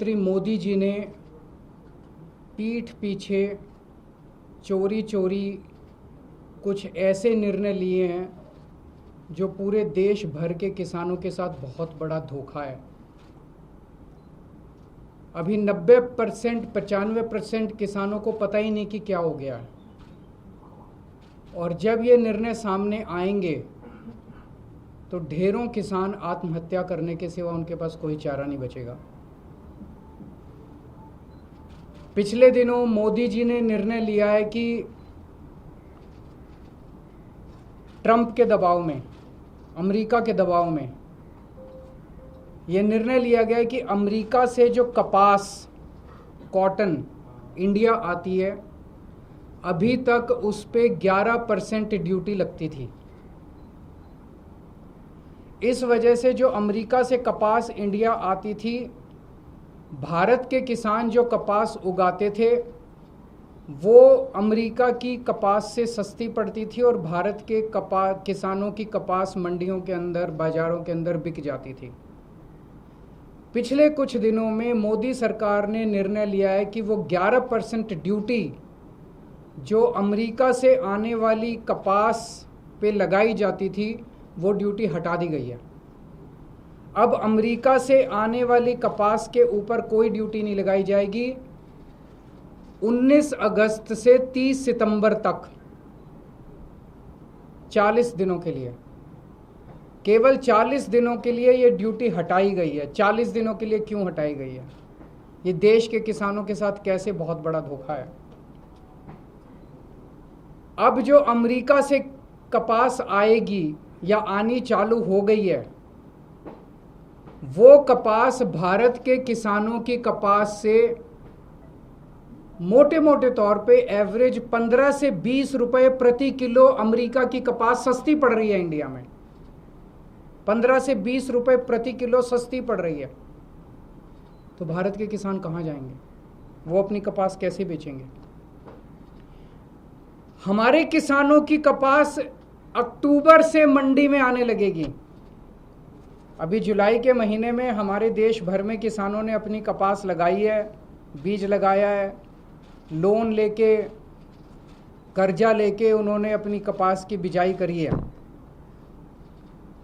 श्री मोदी जी ने पीठ पीछे चोरी चोरी कुछ ऐसे निर्णय लिए हैं जो पूरे देश भर के किसानों के साथ बहुत बड़ा धोखा है। अभी 90% 95% किसानों को पता ही नहीं कि क्या हो गया है, और जब ये निर्णय सामने आएंगे तो ढेरों किसान आत्महत्या करने के सिवा उनके पास कोई चारा नहीं बचेगा। पिछले दिनों मोदी जी ने निर्णय लिया है कि ट्रंप के दबाव में, अमेरिका के दबाव में यह निर्णय लिया गया है कि अमेरिका से जो कपास, कॉटन इंडिया आती है, अभी तक उस पे 11% ड्यूटी लगती थी। इस वजह से जो अमेरिका से कपास इंडिया आती थी, भारत के किसान जो कपास उगाते थे वो अमेरिका की कपास से सस्ती पड़ती थी और भारत के किसानों की कपास मंडियों के अंदर, बाज़ारों के अंदर बिक जाती थी। पिछले कुछ दिनों में मोदी सरकार ने निर्णय लिया है कि वो 11% ड्यूटी जो अमेरिका से आने वाली कपास पे लगाई जाती थी, वो ड्यूटी हटा दी गई है। अब अमेरिका से आने वाली कपास के ऊपर कोई ड्यूटी नहीं लगाई जाएगी। 19 अगस्त से 30 सितंबर तक 40 दिनों के लिए, केवल 40 दिनों के लिए ये ड्यूटी हटाई गई है। 40 दिनों के लिए क्यों हटाई गई है? ये देश के किसानों के साथ कैसे बहुत बड़ा धोखा है। अब जो अमेरिका से कपास आएगी या आनी चालू हो गई है, वो कपास भारत के किसानों की कपास से मोटे मोटे तौर पे एवरेज 15 से 20 रुपए प्रति किलो अमेरिका की कपास सस्ती पड़ रही है। इंडिया में 15 से 20 रुपए प्रति किलो सस्ती पड़ रही है। तो भारत के किसान कहां जाएंगे? वो अपनी कपास कैसे बेचेंगे? हमारे किसानों की कपास अक्टूबर से मंडी में आने लगेगी। अभी जुलाई के महीने में हमारे देश भर में किसानों ने अपनी कपास लगाई है, बीज लगाया है, लोन लेके, कर्जा लेके उन्होंने अपनी कपास की बिजाई करी है।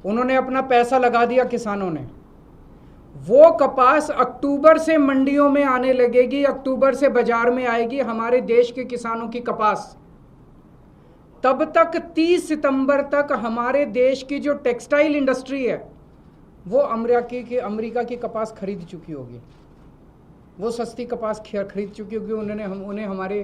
उन्होंने अपना पैसा लगा दिया किसानों ने। वो कपास अक्टूबर से मंडियों में आने लगेगी, अक्टूबर से बाजार में आएगी हमारे देश के किसानों की कपास। तब तक 30 सितंबर तक हमारे देश की जो टेक्सटाइल इंडस्ट्री है वो अमेरिका की कपास खरीद चुकी होगी। वो सस्ती कपास खरीद चुकी होगी। उन्हें हमारे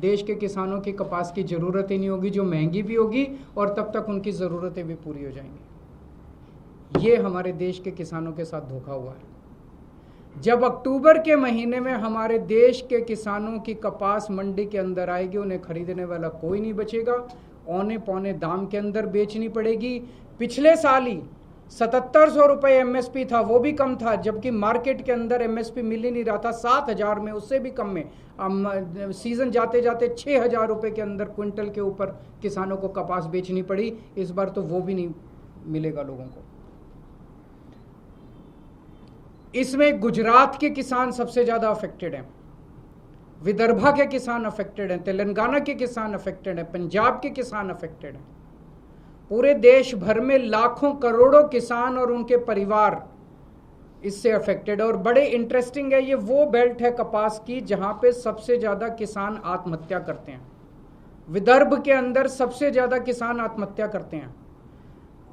देश के किसानों की कपास की ज़रूरत ही नहीं होगी, जो महंगी भी होगी, और तब तक उनकी ज़रूरतें भी पूरी हो जाएंगी। ये हमारे देश के किसानों के साथ धोखा हुआ है। जब अक्टूबर के महीने में हमारे देश के किसानों की कपास मंडी के अंदर आएगी, उन्हें खरीदने वाला कोई नहीं बचेगा, औने पौने दाम के अंदर बेचनी पड़ेगी। पिछले साल ही 7700 रुपये एमएसपी था, वो भी कम था, जबकि मार्केट के अंदर एमएसपी मिल ही नहीं रहा था। 7000 में, उससे भी कम में सीजन जाते जाते 6000 रुपये के अंदर क्विंटल के ऊपर किसानों को कपास बेचनी पड़ी। इस बार तो वो भी नहीं मिलेगा लोगों को। इसमें गुजरात के किसान सबसे ज़्यादा अफेक्टेड हैं, विदर्भा के किसान अफेक्टेड हैं, तेलंगाना के किसान अफेक्टेड हैं, पंजाब के किसान अफेक्टेड हैं। पूरे देश भर में लाखों करोड़ों किसान और उनके परिवार इससे अफेक्टेड है। और बड़े इंटरेस्टिंग है, ये वो बेल्ट है कपास की जहां पे सबसे ज़्यादा किसान आत्महत्या करते हैं। विदर्भ के अंदर सबसे ज़्यादा किसान आत्महत्या करते हैं।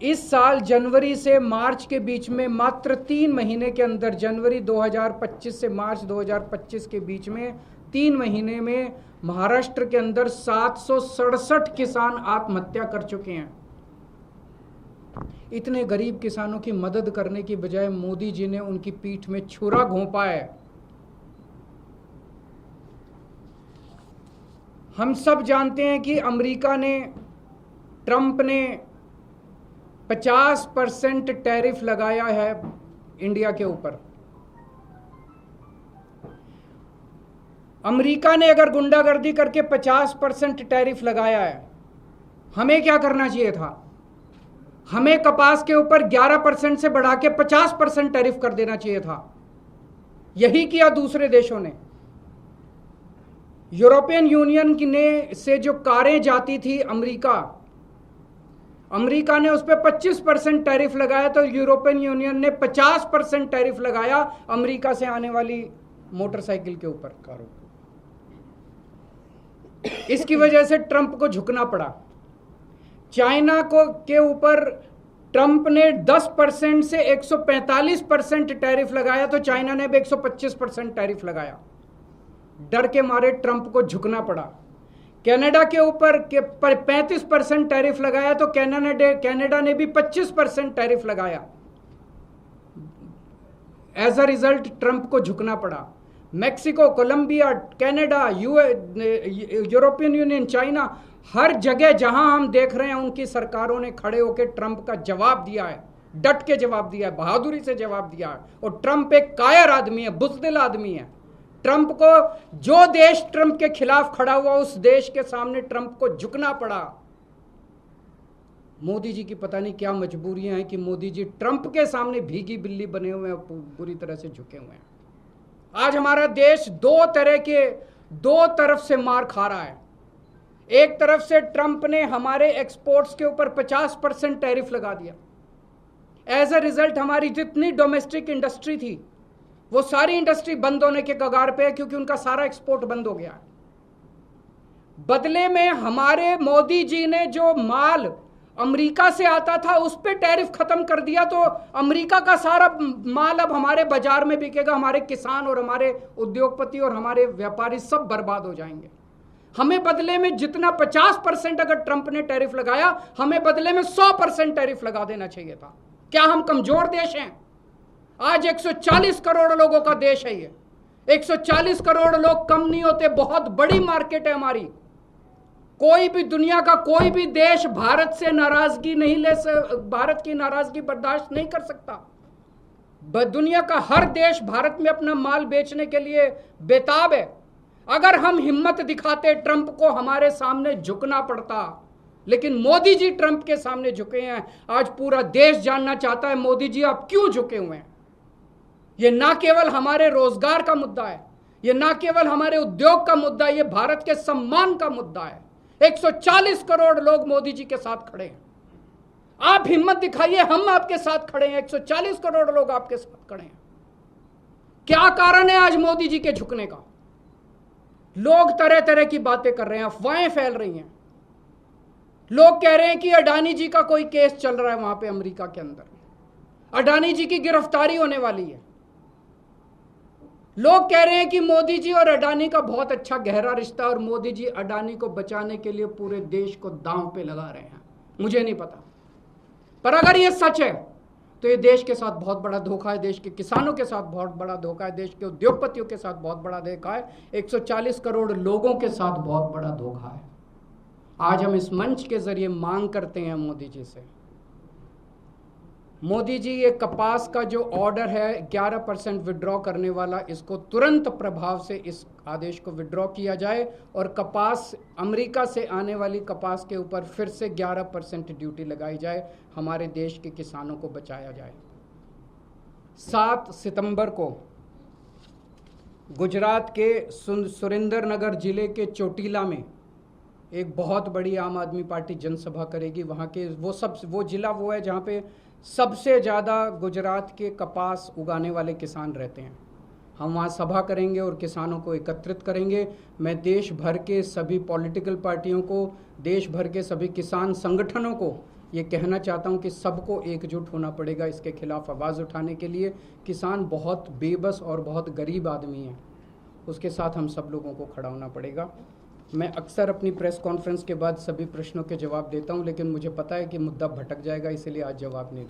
इस साल जनवरी से मार्च के बीच में, मात्र 3 महीने के अंदर, जनवरी 2025 से मार्च 2025 के बीच में 3 महीने में महाराष्ट्र के अंदर 767 किसान आत्महत्या कर चुके हैं। इतने गरीब किसानों की मदद करने की बजाय मोदी जी ने उनकी पीठ में छुरा घोंपा है। हम सब जानते हैं कि अमेरिका ने, ट्रंप ने 50% टैरिफ लगाया है इंडिया के ऊपर। अमेरिका ने अगर गुंडागर्दी करके 50% टैरिफ लगाया है, हमें क्या करना चाहिए था? हमें कपास के ऊपर 11% से बढ़ा के 50% टैरिफ कर देना चाहिए था। यही किया दूसरे देशों ने। यूरोपियन यूनियन ने से जो कारें जाती थी अमेरिका ने उस पर 25% टैरिफ लगाया, तो यूरोपियन यूनियन ने 50% टैरिफ लगाया अमेरिका से आने वाली मोटरसाइकिल के ऊपर, कारों। इसकी वजह से ट्रंप को झुकना पड़ा। चाइना को के ऊपर ट्रंप ने 10% से 145% टैरिफ लगाया, तो चाइना ने भी 125% टैरिफ लगाया। डर के मारे ट्रंप को झुकना पड़ा। कनाडा के ऊपर 35% टैरिफ लगाया, तो कनाडा ने भी 25% टैरिफ लगाया। एज अ रिजल्ट ट्रंप को झुकना पड़ा। Mexico, Colombia, Canada, European Union, China, हर जगह जहां हम देख रहे हैं उनकी सरकारों ने खड़े होकर ट्रंप का जवाब दिया है, डट के जवाब दिया है, बहादुरी से जवाब दिया है। और ट्रंप एक कायर आदमी है, बुज़दिल आदमी है। ट्रंप को, जो देश ट्रंप के खिलाफ खड़ा हुआ, उस देश के सामने ट्रंप को झुकना पड़ा। मोदी जी की पता नहीं क्या मजबूरियां हैं कि मोदी जी ट्रंप के सामने भीगी बिल्ली बने हुए हैं, पूरी तरह से झुके हुए हैं। आज हमारा देश दो तरफ से मार खा रहा है। एक तरफ से ट्रंप ने हमारे एक्सपोर्ट्स के ऊपर 50% टैरिफ लगा दिया। एज अ रिजल्ट हमारी जितनी डोमेस्टिक इंडस्ट्री थी, वो सारी इंडस्ट्री बंद होने के कगार पे है, क्योंकि उनका सारा एक्सपोर्ट बंद हो गया है। बदले में हमारे मोदी जी ने जो माल अमेरिका से आता था उस पे टैरिफ खत्म कर दिया, तो अमेरिका का सारा माल अब हमारे बाजार में बिकेगा। हमारे किसान और हमारे उद्योगपति और हमारे व्यापारी सब बर्बाद हो जाएंगे। हमें बदले में जितना 50% अगर ट्रंप ने टैरिफ लगाया, हमें बदले में 100% टैरिफ लगा देना चाहिए था। क्या हम कमजोर देश हैं? आज 140 करोड़ लोगों का देश है ये। 140 करोड़ लोग कम नहीं होते, बहुत बड़ी मार्केट है हमारी। कोई भी, दुनिया का कोई भी देश भारत से नाराजगी भारत की नाराजगी बर्दाश्त नहीं कर सकता। दुनिया का हर देश भारत में अपना माल बेचने के लिए बेताब है। अगर हम हिम्मत दिखाते, ट्रंप को हमारे सामने झुकना पड़ता, लेकिन मोदी जी ट्रंप के सामने झुके हैं। आज पूरा देश जानना चाहता है मोदी जी आप क्यों झुके हुए हैं। यह ना केवल हमारे रोजगार का मुद्दा है, यह ना केवल हमारे उद्योग का मुद्दा है, यह भारत के सम्मान का मुद्दा है। 140 करोड़ लोग मोदी जी के साथ खड़े हैं। आप हिम्मत दिखाइए, हम आपके साथ खड़े हैं। 140 करोड़ लोग आपके साथ खड़े हैं। क्या कारण है आज मोदी जी के झुकने का? लोग तरह तरह की बातें कर रहे हैं, अफवाहें फैल रही हैं। लोग कह रहे हैं कि अडानी जी का कोई केस चल रहा है वहां पे अमेरिका के अंदर, अडानी जी की गिरफ्तारी होने वाली है। लोग कह रहे हैं कि मोदी जी और अडानी का बहुत अच्छा गहरा रिश्ता, और मोदी जी अडानी को बचाने के लिए पूरे देश को दांव पे लगा रहे हैं। मुझे नहीं पता, पर अगर ये सच है तो ये देश के साथ बहुत बड़ा धोखा है, देश के किसानों के साथ बहुत बड़ा धोखा है, देश के उद्योगपतियों के साथ बहुत बड़ा धोखा है, 140 करोड़ लोगों के साथ बहुत बड़ा धोखा है। आज हम इस मंच के जरिए मांग करते हैं मोदी जी से, मोदी जी ये कपास का जो ऑर्डर है 11% विड्रॉ करने वाला, इसको तुरंत प्रभाव से इस आदेश को विड्रॉ किया जाए और कपास, अमेरिका से आने वाली कपास के ऊपर फिर से 11% ड्यूटी लगाई जाए, हमारे देश के किसानों को बचाया जाए। 7 सितंबर को गुजरात के सुरेंद्रनगर जिले के चोटीला में एक बहुत बड़ी आम आदमी पार्टी जनसभा करेगी। वहाँ के वो जिला वो है जहाँ पे सबसे ज़्यादा गुजरात के कपास उगाने वाले किसान रहते हैं। हम वहाँ सभा करेंगे और किसानों को एकत्रित करेंगे। मैं देश भर के सभी पॉलिटिकल पार्टियों को, देश भर के सभी किसान संगठनों को ये कहना चाहता हूँ कि सबको एकजुट होना पड़ेगा इसके खिलाफ आवाज़ उठाने के लिए। किसान बहुत बेबस और बहुत गरीब आदमी है, उसके साथ हम सब लोगों को खड़ा होना पड़ेगा। मैं अक्सर अपनी प्रेस कॉन्फ्रेंस के बाद सभी प्रश्नों के जवाब देता हूं, लेकिन मुझे पता है कि मुद्दा भटक जाएगा, इसलिए आज जवाब नहीं दूंगा।